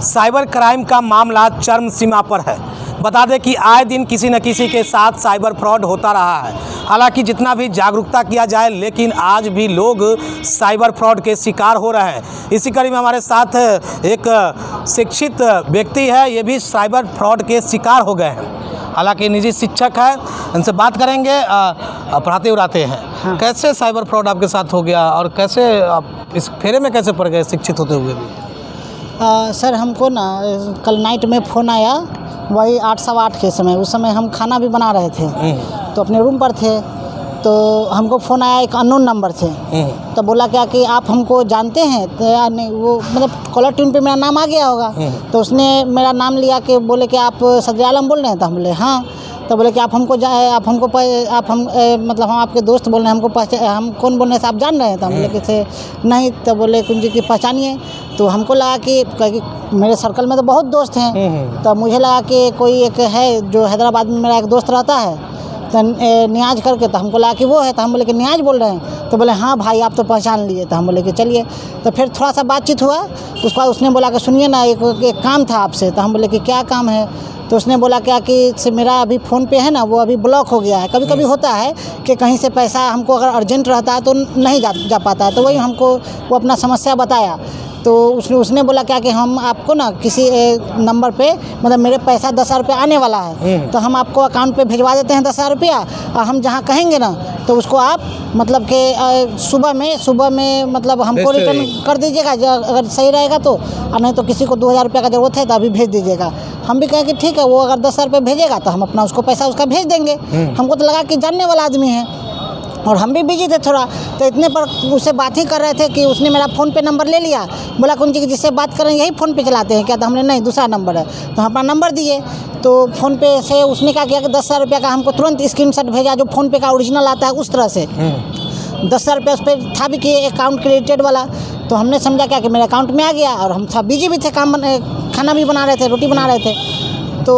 Cyber crime का मामला चरम सीमा पर है। बता दें कि आए दिन किसी न किसी के साथ साइबर फ्रॉड होता रहा है। हालांकि जितना भी जागरूकता किया जाए, लेकिन आज भी लोग साइबर फ्रॉड के शिकार हो रहे हैं। इसी कड़ी में हमारे साथ एक शिक्षित व्यक्ति है, ये भी साइबर फ्रॉड के शिकार हो गए हैं। हालांकि निजी शिक्षक है, इनसे बात करेंगे। पढ़ाते उड़ाते हैं। हाँ। कैसे साइबर फ्रॉड आपके साथ हो गया और कैसे आप इस फेरे में कैसे पड़ गए शिक्षित होते हुए भी? सर, हमको ना कल नाइट में फ़ोन आया, वही 8 सवा 8 के समय। उस समय हम खाना भी बना रहे थे, तो अपने रूम पर थे, तो हमको फ़ोन आया एक अननोन नंबर से। तो बोला क्या कि आप हमको जानते हैं? तो यार नहीं, वो मतलब कॉलर ट्यून पे मेरा नाम आ गया होगा। तो उसने मेरा नाम लिया कि बोले कि आप सदर आलम बोल रहे हैं? तो हम बोले हाँ। तो बोले कि मतलब हम आपके दोस्त बोल रहे हैं, हम कौन बोल रहे हैं, आप जान रहे हैं? तो हम बोले कि नहीं। तो बोले कुंजी की पहचानिए। तो हमको लगा कि मेरे सर्कल में तो बहुत दोस्त हैं, तो मुझे लगा कि कोई एक है जो हैदराबाद में मेरा एक दोस्त रहता है, तो नियाज करके। तो हमको लगा कि वो है। तो हम बोले कि नियाज बोल रहे हैं? तो बोले हाँ भाई, आप तो पहचान लिए। तो हम बोले कि चलिए। तो फिर थोड़ा सा बातचीत हुआ। उसके बाद उसने बोला कि सुनिए ना, एक काम था आपसे। तो हम बोले कि क्या काम है? तो उसने बोला क्या कि मेरा अभी फ़ोन पे है ना, वो अभी ब्लॉक हो गया है। कभी कभी होता है कि कहीं से पैसा हमको अगर अर्जेंट रहता है तो नहीं जा पाता है। तो वही हमको वो अपना समस्या बताया। तो उसने बोला क्या कि हम आपको ना किसी नंबर पे, मतलब मेरे पैसा 10,000 रुपये आने वाला है, तो हम आपको अकाउंट पे भिजवा देते हैं 10,000 रुपया। और हम जहाँ कहेंगे ना, तो उसको आप मतलब कि सुबह में मतलब हमको रिटर्न कर दीजिएगा, अगर सही रहेगा तो। और नहीं तो किसी को 2,000 रुपये का ज़रूरत है तो अभी भेज दीजिएगा। हम भी कहें कि ठीक है, वो अगर 10,000 रुपये भेजेगा तो हम अपना उसको पैसा उसका भेज देंगे। हमको तो लगा कि जानने वाला आदमी है, और हम भी बिजी थे थोड़ा। तो इतने पर उससे बात ही कर रहे थे कि उसने मेरा फ़ोन पे नंबर ले लिया। बोला कौन जी जिससे बात करें यही फ़ोन पे चलाते हैं क्या? तो हमने नहीं, दूसरा नंबर है। तो हम अपना नंबर दिए। तो फ़ोन पे से उसने क्या किया कि 10,000 रुपये का हमको तुरंत स्क्रीनशॉट भेजा, जो फ़ोन पे का ओरिजिनल आता है उस तरह से। 10,000 रुपये उस पर था भी कि अकाउंट क्रेडिटेड वाला। तो हमने समझा क्या कि मेरे अकाउंट में आ गया, और हम सब बिजी भी थे, खाना भी बना रहे थे, रोटी बना रहे थे। तो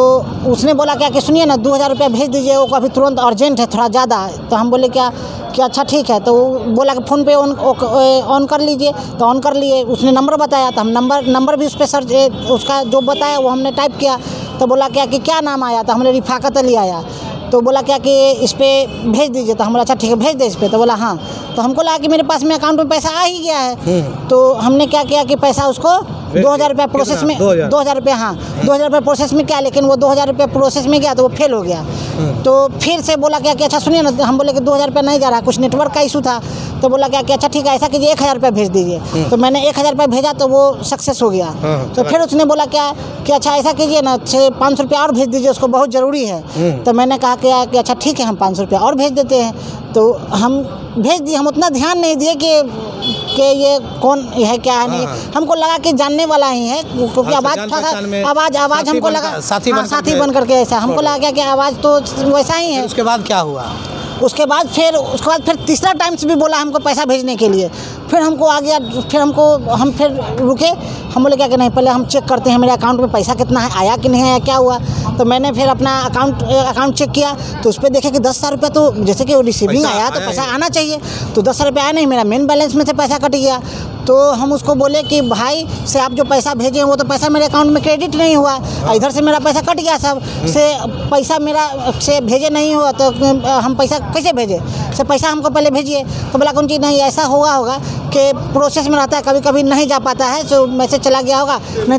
उसने बोला क्या कि सुनिए ना, 2,000 रुपया भेज दीजिए, वो अभी तुरंत अर्जेंट है, थोड़ा ज़्यादा। तो हम बोले क्या अच्छा ठीक है। तो बोला कि फ़ोन पे ऑन कर लीजिए। तो ऑन कर लिए। उसने नंबर बताया, तो हम नंबर भी उस पर सर्च, उसका जो बताया वो हमने टाइप किया। तो बोला क्या नाम आया? तो हमने रिफाकत अली आया। तो बोला क्या कि इस पर भेज दीजिए। तो हम बोला अच्छा ठीक है, भेज दे इस पर। तो बोला हाँ। तो हमको लगा कि मेरे पास में अकाउंट में पैसा आ ही गया है। तो हमने क्या किया कि पैसा उसको 2,000 रुपये प्रोसेस में, 2,000 रुपये, हाँ 2,000 रुपये प्रोसेस में क्या, लेकिन वो 2,000 रुपये प्रोसेस में गया तो वो फेल हो गया। तो फिर से बोला क्या कि अच्छा सुनिए ना, हम बोले कि 2,000 रुपये नहीं जा रहा, कुछ नेटवर्क का इशू था। तो बोला क्या कि अच्छा ठीक है, ऐसा कीजिए 1,000 रुपये भेज दीजिए। तो मैंने 1,000 रुपये भेजा तो वो सक्सेस हो गया। तो फिर उसने बोला क्या कि अच्छा ऐसा कीजिए ना, 500 रुपये और भेज दीजिए, उसको बहुत ज़रूरी है। तो मैंने कहा कि अच्छा ठीक है, हम 500 रुपये और भेज देते हैं। तो हम भेज दिए। हम उतना ध्यान नहीं दिए कि ये कौन है क्या है नहीं। हमको लगा कि जानने वाला ही है, क्योंकि आवाज़ आवाज़ हमको लगा साथी बन करके ऐसा हमको लगा कि आवाज़ तो वैसा ही है। उसके बाद क्या हुआ? उसके बाद फिर तीसरा टाइम से भी बोला हमको पैसा भेजने के लिए। फिर हमको आ गया। फिर हम फिर रुके। हम बोले क्या कि नहीं, पहले हम चेक करते हैं मेरे अकाउंट में पैसा कितना है, आया कि नहीं आया, क्या हुआ। तो मैंने फिर अपना अकाउंट चेक किया। तो उस पर देखे कि 10,000 रुपये, तो जैसे कि रिसीविंग आया तो पैसा आना चाहिए। तो 10,000 रुपये आया नहीं, मेरा मेन बैलेंस में से पैसा कट गया। तो हम उसको बोले कि भाई से आप जो पैसा भेजे हैं वो तो पैसा मेरे अकाउंट में क्रेडिट नहीं हुआ, इधर से मेरा पैसा कट गया, सब से पैसा मेरा से भेजे नहीं हुआ, तो हम पैसा कैसे भेजे? से पैसा हमको पहले भेजिए। तो बोला कौन चीज़ नहीं, ऐसा होगा कि प्रोसेस में रहता है, कभी कभी नहीं जा पाता है, तो मैसेज चला गया होगा। नहीं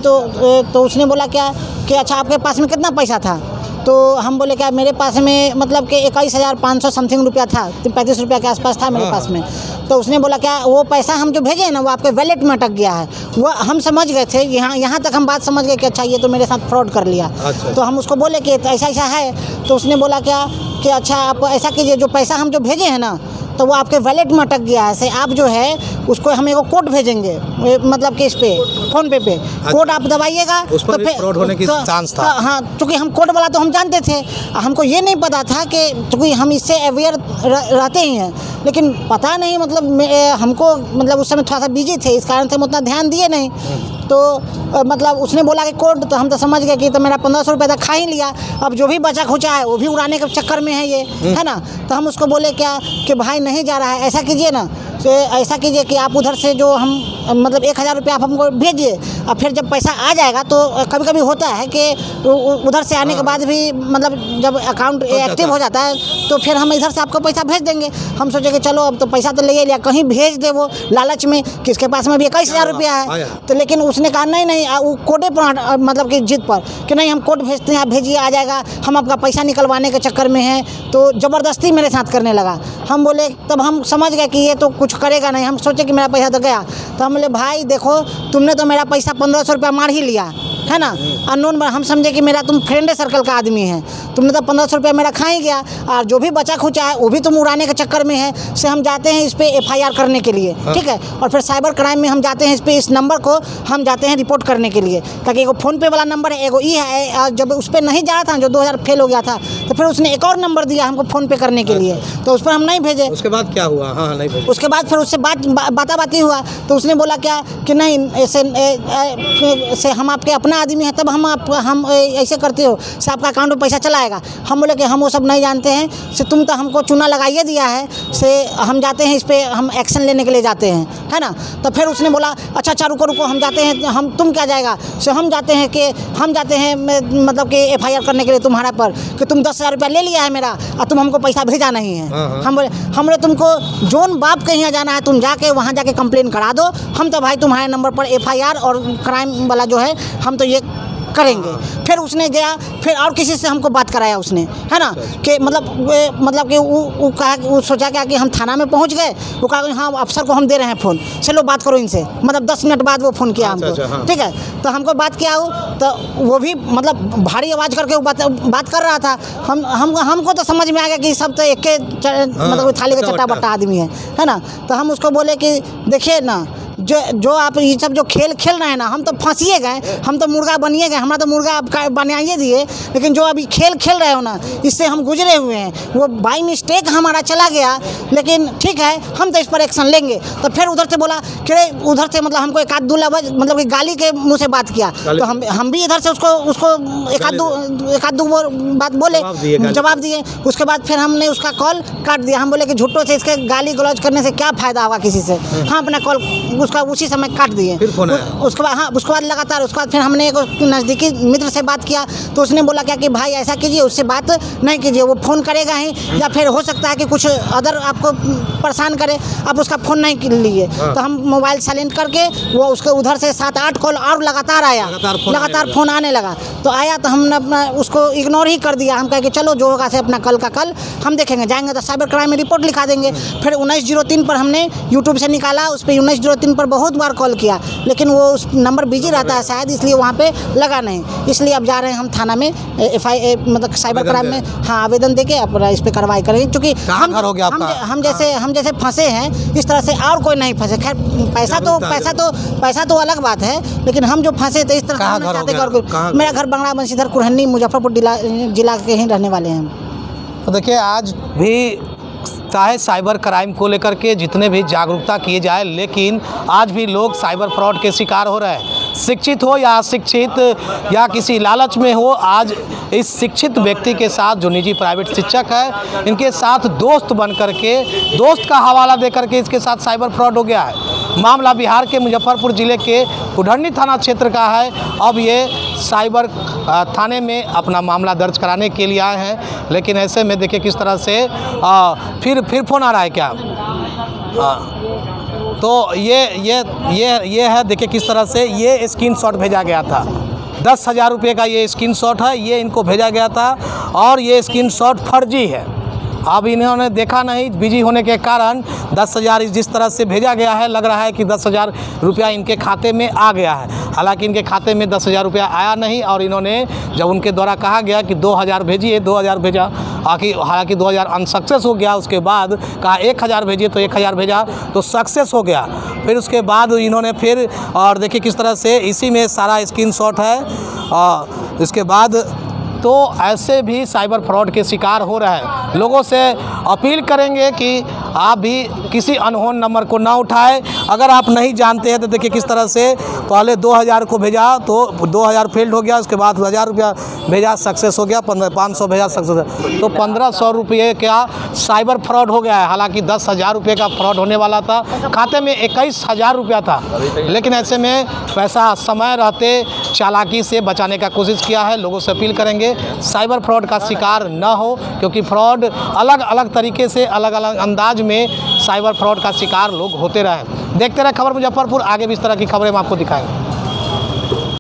तो उसने बोला क्या कि अच्छा आपके पास में कितना पैसा था? तो हम बोले क्या मेरे पास में मतलब कि 21,500 समथिंग रुपया था, 35 रुपया के आसपास था मेरे पास में। तो उसने बोला क्या वो पैसा हम जो भेजे हैं ना, वो आपके वैलेट में अटक गया है। वो हम समझ गए थे, यहाँ तक हम बात समझ गए कि अच्छा ये तो मेरे साथ फ्रॉड कर लिया। तो हम उसको बोले कि ऐसा है। तो उसने बोला क्या कि अच्छा आप ऐसा कीजिए, जो पैसा हम जो भेजे हैं ना, तो वो आपके वैलेट में अटक गया है। से आप जो है उसको हम एक कोड भेजेंगे, मतलब कि इस पे फ़ोन पे कोड आप दबाइएगा तो फिर फ्रॉड होने की चांस था। हाँ, चूँकि हम कोड वाला तो हम जानते थे, हमको ये नहीं पता था कि चूँकि हम इससे अवेयर रहते ही हैं, लेकिन पता नहीं मतलब हमको मतलब उस समय थोड़ा सा बिजी थे, इस कारण से हम उतना ध्यान दिए नहीं। तो मतलब उसने बोला कि कोड, तो हम तो समझ गए कि तो मेरा 1,500 रुपये तक खा ही लिया। अब जो भी बचा खुचा है वो भी उड़ाने के चक्कर में है ये, है ना। तो हम उसको बोले क्या कि भाई नहीं जा रहा है, ऐसा कीजिए ना, ऐसा कीजिए कि आप उधर से जो हम मतलब 1000 रुपया आप हमको भेजिए, और फिर जब पैसा आ जाएगा तो कभी कभी होता है कि उधर से आने के बाद भी मतलब जब अकाउंट एक्टिव हो जाता है तो फिर हम इधर से आपको पैसा भेज देंगे। हम सोचे कि चलो अब तो पैसा तो ले लिया, कहीं भेज दे वो लालच में, किसके पास में भी 21,000 रुपया है। तो लेकिन उसने कहा नहीं वो कोडे पर मतलब कि जिद पर कि नहीं हम कोड भेजते हैं, आप भेजिए आ जाएगा, हम आपका पैसा निकलवाने के चक्कर में हैं। तो ज़बरदस्ती मेरे साथ करने लगा। हम बोले, तब हम समझ गए कि ये तो कुछ करेगा नहीं। हम सोचे कि मेरा पैसा तो गया। तो हम बोले भाई देखो तुमने तो मेरा पैसा 1500 रुपया मार ही लिया है ना, अननोन। हम समझे कि मेरा तुम फ्रेंड सर्कल का आदमी है, तुमने तो 1500 रुपया मेरा खा ही गया, और जो भी बचा खुचा है वो भी तुम उड़ाने के चक्कर में है। से हम जाते हैं इस पर FIR करने के लिए, ठीक है, और फिर साइबर क्राइम में हम जाते हैं इस नंबर को हम जाते हैं रिपोर्ट करने के लिए, ताकि एगो फ़ोनपे वाला नंबर है, एगो ई है। जब उस पर नहीं जा रहा था, जो 2000 फेल हो गया था, तो फिर उसने एक और नंबर दिया हमको फ़ोनपे करने के लिए, तो उस पर हम नहीं भेजे। उसके बाद क्या हुआ? हाँ नहीं भेजे। उसके बाद फिर उससे बात हुआ, तो उसने बोला क्या कि नहीं ऐसे हम आपके अपना आदमी है, तब हम ऐसे करते हो से आपका अकाउंट में पैसा चला आएगा। हम बोले कि हम वो सब नहीं जानते हैं, से तुम तो हमको चूना लगाइए दिया है, से हम जाते हैं इस पर हम एक्शन लेने के लिए जाते हैं, है ना। तो फिर उसने बोला अच्छा रुको हम जाते हैं, हम तुम क्या जाएगा, से हम जाते हैं मतलब कि FIR करने के लिए तुम्हारा पर, कि तुम 10,000 रुपया ले लिया है मेरा और तुम हमको पैसा भेजा नहीं है। हम बोले तुमको जोन बाप के यहाँ जाना है, तुम जाके वहाँ जाके कंप्लेन करा दो, हम तो भाई तुम्हारे नंबर पर FIR और क्राइम वाला जो है हम तो ये करेंगे। फिर उसने गया, फिर और किसी से हमको बात कराया उसने, है ना, कि मतलब कि वो कहा, वो सोचा क्या कि हम थाना में पहुंच गए, वो कहा हाँ अफसर को हम दे रहे हैं फ़ोन, चलो बात करो इनसे। मतलब 10 मिनट बाद वो फ़ोन किया हमको, हाँ। ठीक है, तो हमको बात किया तो वो भी मतलब भारी आवाज़ करके वो बात कर रहा था। हमको तो समझ में आ गया कि सब तो एक मतलब थाली का चट्टा बट्टा आदमी है ना। तो हम उसको बोले कि देखिए ना, जो आप ये सब जो खेल खेल रहे हैं ना, हम तो फंसिए गए, हम तो मुर्गा बनिए गए, हमारा तो मुर्गा आप बनाइए दिए, लेकिन जो अभी खेल खेल रहे हो ना, इससे हम गुजरे हुए हैं। वो बाई मिस्टेक हमारा चला गया, लेकिन ठीक है हम तो इस पर एक्शन लेंगे। तो फिर उधर से बोला कि उधर से मतलब हमको एक आध दो लफ्ज़ मतलब कि गाली के मुँह से बात किया, तो हम भी इधर से उसको एक आध दो बात बोले, जवाब दिए। उसके बाद फिर हमने उसका कॉल काट दिया। हम बोले कि झूठों से इसके गाली गलौज करने से क्या फ़ायदा होगा किसी से। हाँ, अपना कॉल उसका उसी समय काट दिए। उसके बाद लगातार उसके बाद फिर हमने एक नज़दीकी मित्र से बात किया, तो उसने बोला क्या कि भाई ऐसा कीजिए, उससे बात नहीं कीजिए, वो फ़ोन करेगा ही, या फिर हो सकता है कि कुछ अदर आपको परेशान करे, आप उसका फ़ोन नहीं लिए। तो हम मोबाइल साइलेंट करके वो उसके उधर से 7-8 कॉल और लगातार आया, लगातार फ़ोन आने लगा। तो आया तो हमने अपना उसको इग्नोर ही कर दिया। हम कहे कि चलो जो होगा से अपना कल का कल हम देखेंगे, जाएंगे तो साइबर क्राइम में रिपोर्ट लिखा देंगे। फिर 1903 पर हमने यूट्यूब से निकाला, उस पर 1903 पर बहुत बार कॉल किया, लेकिन वो उस नंबर बिजी रहता है शायद, इसलिए वहाँ पे लगा नहीं। इसलिए अब जा रहे हैं हम थाना में मतलब साइबर क्राइम में, हाँ, आवेदन देके अपना इस पर कार्रवाई करेंगे, क्योंकि हम जैसे फंसे हैं इस तरह से और कोई नहीं फंसे। खैर पैसा तो अलग बात है, लेकिन हम जो फंसे थे इस तरह से। मेरा घर बंगड़ा बंशीधर कुरहनी मुजफ्फरपुर जिला के ही रहने वाले हैं। तो देखिए आज भी चाहे साइबर क्राइम को लेकर के जितने भी जागरूकता किए जाए, लेकिन आज भी लोग साइबर फ्रॉड के शिकार हो रहे हैं। शिक्षित हो या अशिक्षित या किसी लालच में हो, आज इस शिक्षित व्यक्ति के साथ जो निजी प्राइवेट शिक्षक है, इनके साथ दोस्त बन करके, दोस्त का हवाला दे करके इसके साथ साइबर फ्रॉड हो गया है। मामला बिहार के मुजफ्फरपुर ज़िले के उढ़नी थाना क्षेत्र का है। अब ये साइबर थाने में अपना मामला दर्ज कराने के लिए आए हैं, लेकिन ऐसे में देखिए किस तरह से फिर फ़ोन आ रहा है क्या। तो ये है, देखिए किस तरह से ये स्क्रीनशॉट भेजा गया था। 10,000 रुपये का ये स्क्रीनशॉट है, ये इनको भेजा गया था और ये स्क्रीनशॉट फर्जी है। अब इन्होंने देखा नहीं, बिजी होने के कारण 10,000 जिस तरह से भेजा गया है, लग रहा है कि 10,000 रुपया इनके खाते में आ गया है। हालांकि इनके खाते में 10,000 रुपया आया नहीं, और इन्होंने जब उनके द्वारा कहा गया कि 2,000 भेजिए, 2,000 भेजा, हालांकि 2,000 अनसक्सेस हो गया। उसके बाद कहा 1,000 भेजिए, तो 1,000 भेजा तो सक्सेस हो गया। फिर उसके बाद इन्होंने फिर, और देखिए किस तरह से इसी में सारा स्क्रीनशॉट है। और इसके बाद तो ऐसे भी साइबर फ्रॉड के शिकार हो रहे हैं। लोगों से अपील करेंगे कि आप भी किसी अनहोन नंबर को ना उठाएं। अगर आप नहीं जानते हैं तो देखिए किस तरह से पहले 2000 को भेजा तो 2000 फेल्ड हो गया, उसके बाद 1000 रुपया भेजा सक्सेस हो गया, 500 भेजा सक्सेस, तो 1500 रुपये का साइबर फ्रॉड हो गया है। हालांकि 10,000 रुपये का फ्रॉड होने वाला था, खाते में 21,000 रुपया था, लेकिन ऐसे में पैसा समय रहते चालाकी से बचाने का कोशिश किया है। लोगों से अपील करेंगे साइबर फ्रॉड का शिकार न हो, क्योंकि फ्रॉड अलग अलग तरीके से अलग अलग अंदाज में साइबर फ्रॉड का शिकार लोग होते रहे। देखते रहे खबर मुजफ्फरपुर, आगे भी इस तरह की खबरें हम आपको दिखाएंगे।